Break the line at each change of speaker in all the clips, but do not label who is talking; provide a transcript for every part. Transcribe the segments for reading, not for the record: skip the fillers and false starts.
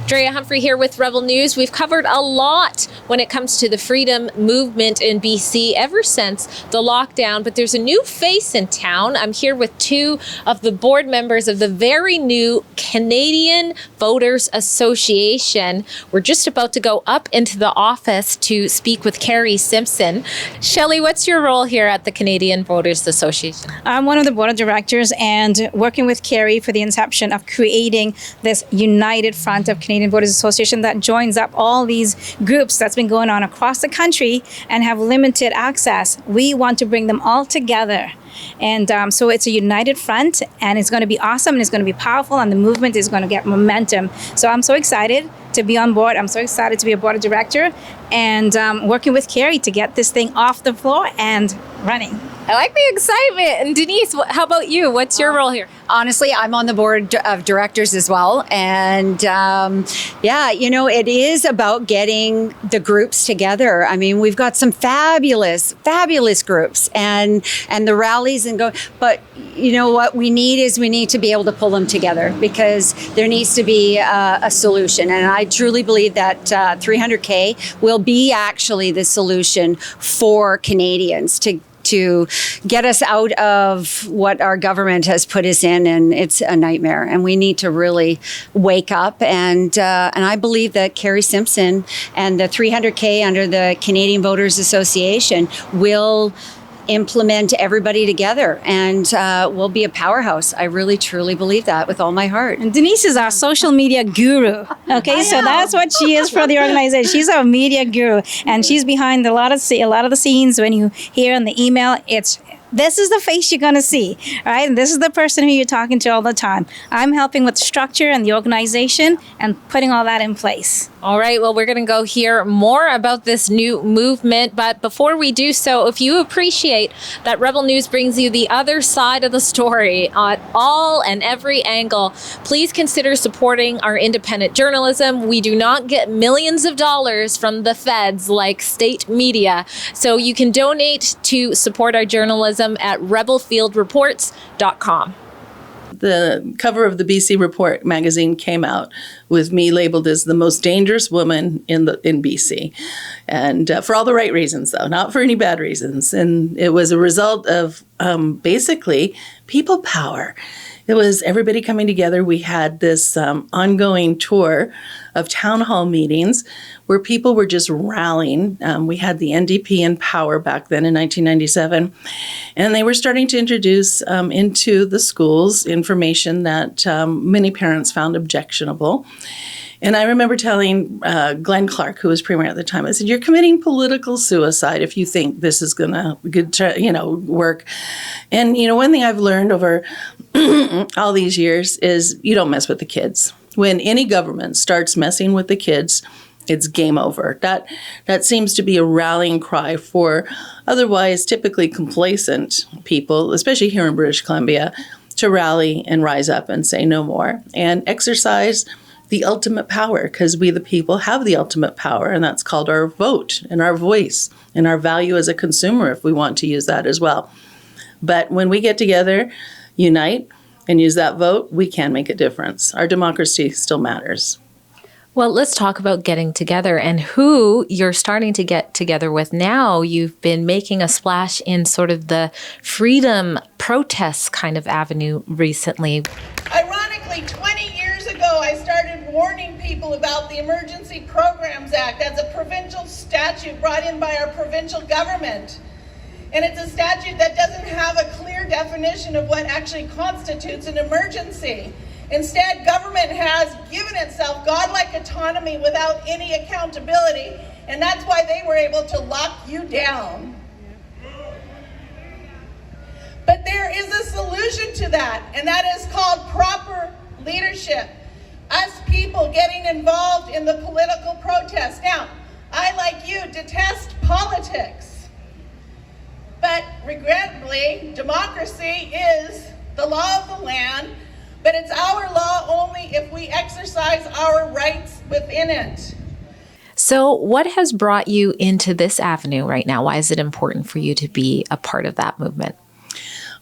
Drea Humphrey here with Rebel News. We've covered a lot when it comes to the freedom movement in BC ever since the lockdown, but there's a new face in town. I'm here with two of the board members of the very new Canadian Voters Association. We're just about to go up into the office to speak with Kari Simpson. Shelley, what's your role here at the Canadian Voters Association?
I'm one of the board of directors and working with Kari for the inception of creating this united front of Canadian Voters Association that joins up all these groups that's been going on across the country and have limited access. We want to bring them all together. And so it's a united front, and it's going to be awesome, and it's going to be powerful, and the movement is going to get momentum. So I'm so excited to be on board. I'm so excited to be a board of director and working with Kari to get this thing off the floor and running.
I like the excitement. And Denise, how about you? What's your role here?
Honestly, I'm on the board of directors as well. And it is about getting the groups together. I mean, we've got some fabulous groups and the rallies and go. But you know what we need to be able to pull them together because there needs to be a solution. And I truly believe that 300K will be actually the solution for Canadians to get us out of what our government has put us in, and it's a nightmare. And we need to really wake up. And I believe that Kari Simpson and the 300K under the Canadian Voters Association will implement everybody together and we'll be a powerhouse. I really, truly believe that with all my heart.
And Denise is our social media guru. Okay, so that's what she is for the organization. She's our media guru, and she's behind a lot of the scenes. When you hear in the email, this is the face you're going to see, right? And this is the person who you're talking to all the time. I'm helping with the structure and the organization and putting all that in place.
All right, well, we're going to go hear more about this new movement. But before we do so, if you appreciate that Rebel News brings you the other side of the story on all and every angle, please consider supporting our independent journalism. We do not get millions of dollars from the feds like state media. So you can donate to support our journalism at rebelfieldreports.com.
The cover of the BC Report magazine came out with me labeled as the most dangerous woman in BC, and for all the right reasons, though, not for any bad reasons. And it was a result of basically people power. It was everybody coming together. We had this ongoing tour of town hall meetings where people were just rallying. We had the NDP in power back then in 1997, and they were starting to introduce into the schools information that many parents found objectionable. And I remember telling Glenn Clark, who was premier at the time, I said, "You're committing political suicide if you think this is going to work." And one thing I've learned over all these years is you don't mess with the kids. When any government starts messing with the kids, it's game over. That seems to be a rallying cry for otherwise typically complacent people, especially here in British Columbia, to rally and rise up and say no more and exercise the ultimate power, because we the people have the ultimate power, and that's called our vote and our voice and our value as a consumer, if we want to use that as well. But when we get together, unite, and use that vote, we can make a difference. Our democracy still matters.
Well, let's talk about getting together and who you're starting to get together with now. You've been making a splash in sort of the freedom protests kind of avenue recently.
Ironically, 20 years ago, I started warning people about the Emergency Programs Act. That's a provincial statute brought in by our provincial government. And it's a statute that doesn't have a clear definition of what actually constitutes an emergency. Instead, government has given itself godlike autonomy without any accountability, and that's why they were able to lock you down. But there is a solution to that, and that is called proper leadership. Us people getting involved in the political protest. Now, I, like you, detest politics. But regrettably, democracy is the law of the land, but it's our law only if we exercise our rights within it.
So what has brought you into this avenue right now? Why is it important for you to be a part of that movement?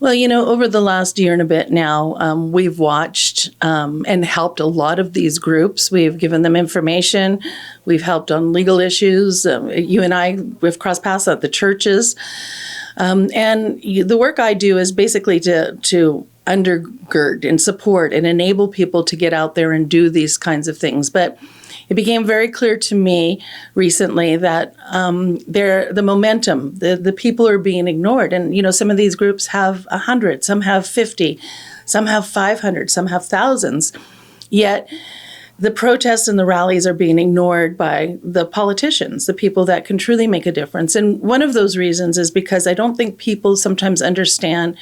Well, over the last year and a bit now, we've watched and helped a lot of these groups. We've given them information. We've helped on legal issues. You and I, we've crossed paths at the churches. The work I do is basically to undergird and support and enable people to get out there and do these kinds of things. But it became very clear to me recently that the momentum, the people are being ignored. And, some of these groups have 100, some have 50, some have 500, some have thousands. Yet the protests and the rallies are being ignored by the politicians, the people that can truly make a difference. And one of those reasons is because I don't think people sometimes understand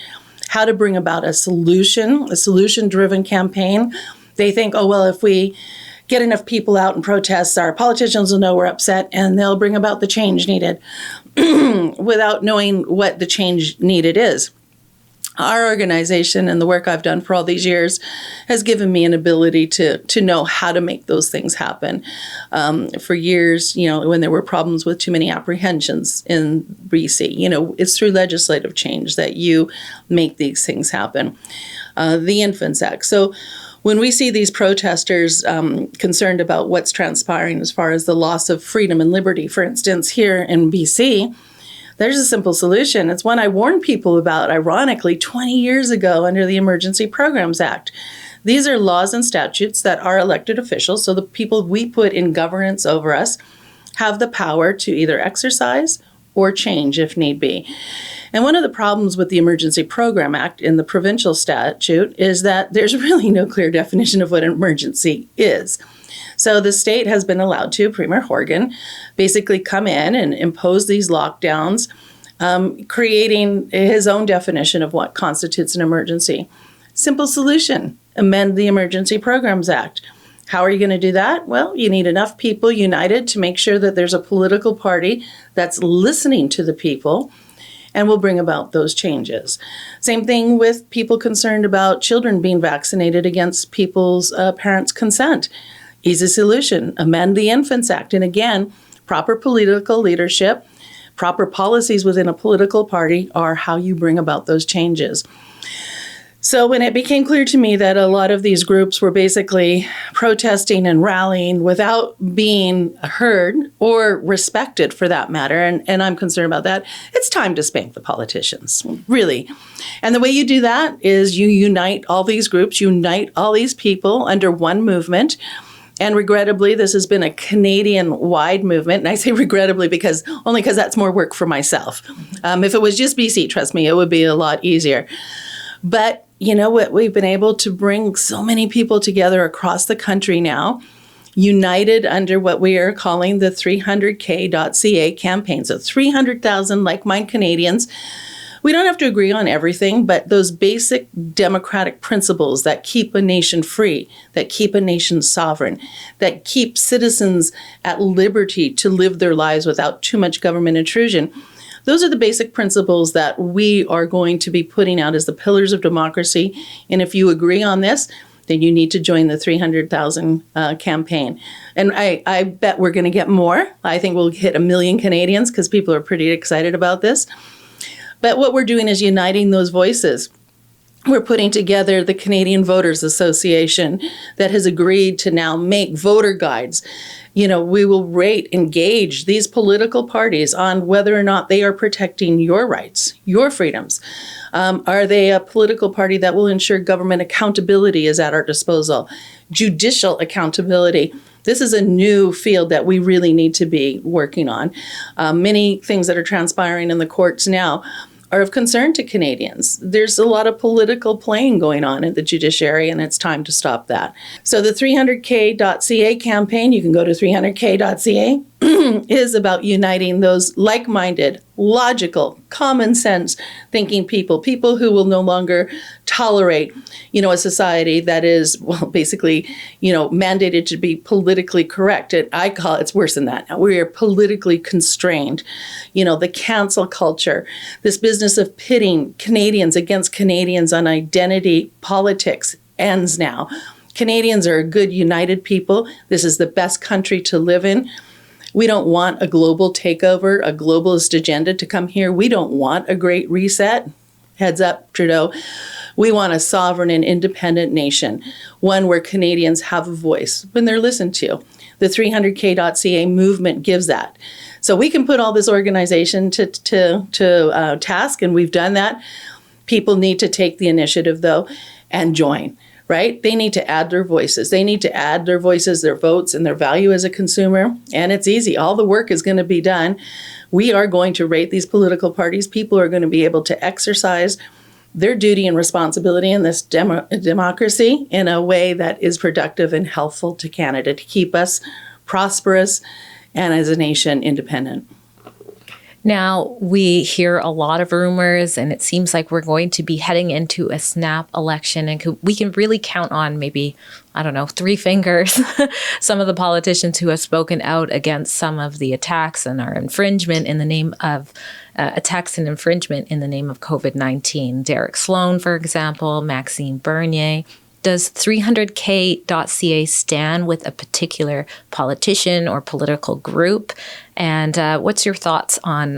how to bring about a solution-driven campaign. They think, oh, well, if we get enough people out and protests, our politicians will know we're upset and they'll bring about the change needed without knowing what the change needed is. Our organization and the work I've done for all these years has given me an ability to know how to make those things happen. For years, when there were problems with too many apprehensions in BC, it's through legislative change that you make these things happen. The Infants Act. So when we see these protesters concerned about what's transpiring as far as the loss of freedom and liberty, for instance, here in BC, there's a simple solution. It's one I warned people about, ironically, 20 years ago under the Emergency Programs Act. These are laws and statutes that our elected officials, so the people we put in governance over us, have the power to either exercise or change if need be. And one of the problems with the Emergency Program Act in the provincial statute is that there's really no clear definition of what an emergency is. So the state has been allowed to, Premier Horgan, basically come in and impose these lockdowns, creating his own definition of what constitutes an emergency. Simple solution, amend the Emergency Programs Act. How are you going to do that? Well, you need enough people united to make sure that there's a political party that's listening to the people and will bring about those changes. Same thing with people concerned about children being vaccinated against people's parents' consent. Easy solution, amend the Infants Act. And again, proper political leadership, proper policies within a political party are how you bring about those changes. So when it became clear to me that a lot of these groups were basically protesting and rallying without being heard or respected for that matter, and I'm concerned about that, it's time to spank the politicians, really. And the way you do that is you unite all these groups, unite all these people under one movement. And regrettably, this has been a Canadian-wide movement. And I say regrettably because that's more work for myself. If it was just BC, trust me, it would be a lot easier. But you know what? We've been able to bring so many people together across the country now, united under what we are calling the 300k.ca campaign. So 300,000 like-minded Canadians. We don't have to agree on everything, but those basic democratic principles that keep a nation free, that keep a nation sovereign, that keep citizens at liberty to live their lives without too much government intrusion. Those are the basic principles that we are going to be putting out as the pillars of democracy. And if you agree on this, then you need to join the 300,000 campaign. And I bet we're going to get more. I think we'll hit 1 million Canadians because people are pretty excited about this. But what we're doing is uniting those voices. We're putting together the Canadian Voters Association that has agreed to now make voter guides. We will engage these political parties on whether or not they are protecting your rights, your freedoms. Are they a political party that will ensure government accountability is at our disposal? Judicial accountability. This is a new field that we really need to be working on. Many things that are transpiring in the courts now are of concern to Canadians. There's a lot of political playing going on in the judiciary, and it's time to stop that. So the 300k.ca campaign, you can go to 300k.ca, is about uniting those like-minded, logical, common sense thinking people who will no longer tolerate, a society that is, basically, mandated to be politically correct. It's worse than that now. We are politically constrained. The cancel culture, this business of pitting Canadians against Canadians on identity politics ends now. Canadians are a good, united people. This is the best country to live in. We don't want a global takeover, a globalist agenda to come here. We don't want a great reset. heads up, Trudeau. We want a sovereign and independent nation, one where Canadians have a voice when they're listened to. The 300k.ca movement gives that. So we can put all this organization to task, and we've done that. People need to take the initiative, though, and join, right? They need to add their voices. They need to add their voices, their votes, and their value as a consumer. And it's easy. All the work is going to be done. We are going to rate these political parties. People are going to be able to exercise their duty and responsibility in this democracy in a way that is productive and helpful to Canada to keep us prosperous and as a nation independent.
Now, we hear a lot of rumors, and it seems like we're going to be heading into a snap election, and we can really count on maybe, 3 fingers, some of the politicians who have spoken out against some of the attacks and our infringement in the name of attacks and infringement in the name of COVID-19. Derek Sloan, for example, Maxime Bernier. Does 300k.ca stand with a particular politician or political group? And what's your thoughts on,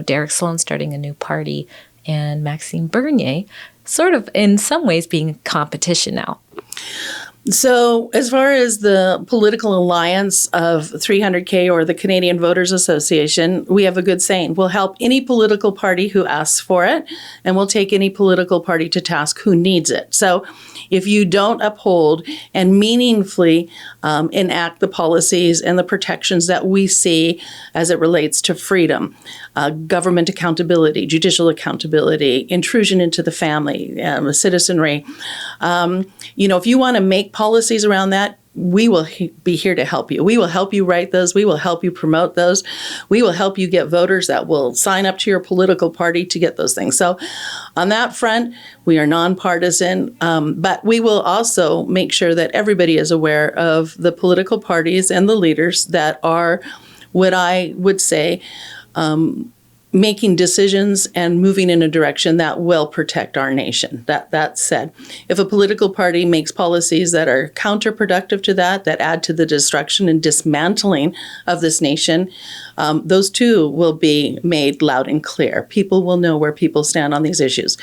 Derek Sloan starting a new party and Maxime Bernier sort of in some ways being competition now?
So as far as the political alliance of 300K or the Canadian Voters Association, we have a good saying. We'll help any political party who asks for it, and we'll take any political party to task who needs it. So if you don't uphold and meaningfully enact the policies and the protections that we see as it relates to freedom, government accountability, judicial accountability, intrusion into the family, citizenry, if you want to make policies around that, we will be here to help you. We will help you write those. We will help you promote those. We will help you get voters that will sign up to your political party to get those things. So on that front, we are nonpartisan, but we will also make sure that everybody is aware of the political parties and the leaders that are what I would say making decisions and moving in a direction that will protect our nation. That said, if a political party makes policies that are counterproductive to that add to the destruction and dismantling of this nation, those too will be made loud and clear. People will know where people stand on these issues.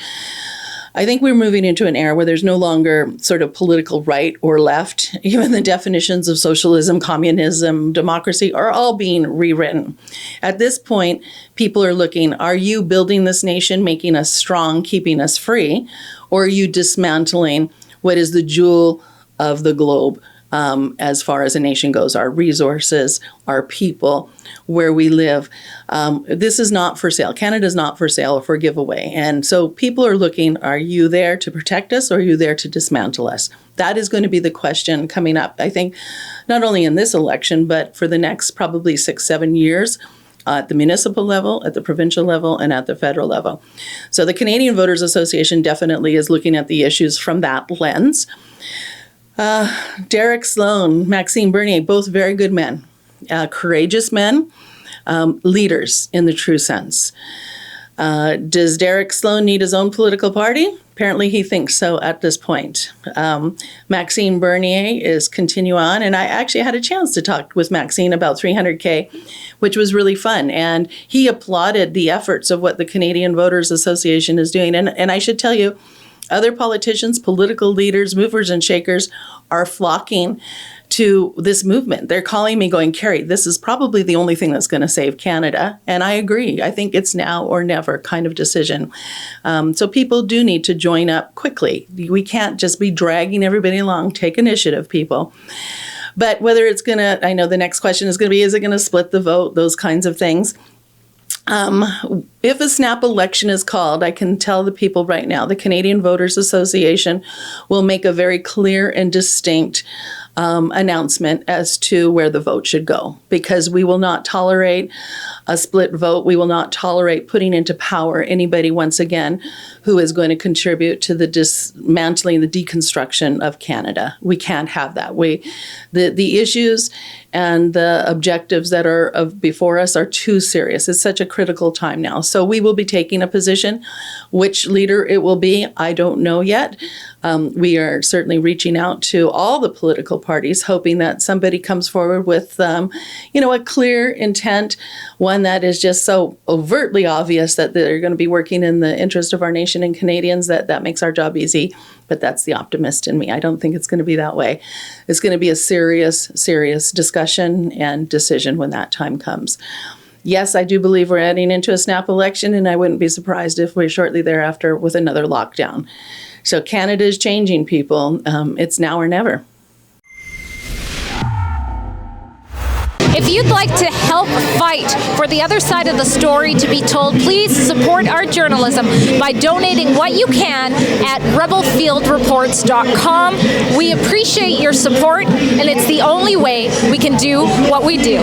I think we're moving into an era where there's no longer sort of political right or left. Even the definitions of socialism, communism, democracy are all being rewritten. At this point, people are looking, are you building this nation, making us strong, keeping us free, or are you dismantling what is the jewel of the globe as far as a nation goes, our resources, our people, where we live. This is not for sale. Canada is not for sale or for giveaway. And so people are looking, are you there to protect us or are you there to dismantle us? That is going to be the question coming up, I think, not only in this election, but for the next probably 6-7 years at the municipal level, at the provincial level, and at the federal level. So the Canadian Voters Association definitely is looking at the issues from that lens. Derek Sloan, Maxime Bernier, both very good men, courageous men, leaders in the true sense. Does Derek Sloan need his own political party? Apparently he thinks so at this point. Maxime Bernier is continue on, and I actually had a chance to talk with Maxime about 300K, which was really fun. And he applauded the efforts of what the Canadian Voters Association is doing. And I should tell you, other politicians, political leaders, movers and shakers are flocking to this movement. They're calling me going, Kari, this is probably the only thing that's going to save Canada. And I agree. I think it's now or never kind of decision. So people do need to join up quickly. We can't just be dragging everybody along. Take initiative, people. But whether it's going to, I know the next question is going to be, is it going to split the vote? Those kinds of things. If a snap election is called, I can tell the people right now, the Canadian Voters Association will make a very clear and distinct announcement as to where the vote should go, because we will not tolerate a split vote. We will not tolerate putting into power anybody, once again, who is going to contribute to the dismantling, the deconstruction of Canada. We can't have that. The issues and the objectives that are before us are too serious. It's such a critical time now. So we will be taking a position. Which leader it will be, I don't know yet. We are certainly reaching out to all the political parties, hoping that somebody comes forward with, a clear intent, one that is just so overtly obvious that they're going to be working in the interest of our nation and Canadians that makes our job easy. But that's the optimist in me. I don't think it's going to be that way. It's going to be a serious, serious discussion and decision when that time comes. Yes, I do believe we're heading into a snap election, and I wouldn't be surprised if we're shortly thereafter with another lockdown. So Canada is changing, people. It's now or never.
If you'd like to help fight for the other side of the story to be told, please support our journalism by donating what you can at rebelfieldreports.com. We appreciate your support, and it's the only way we can do what we do.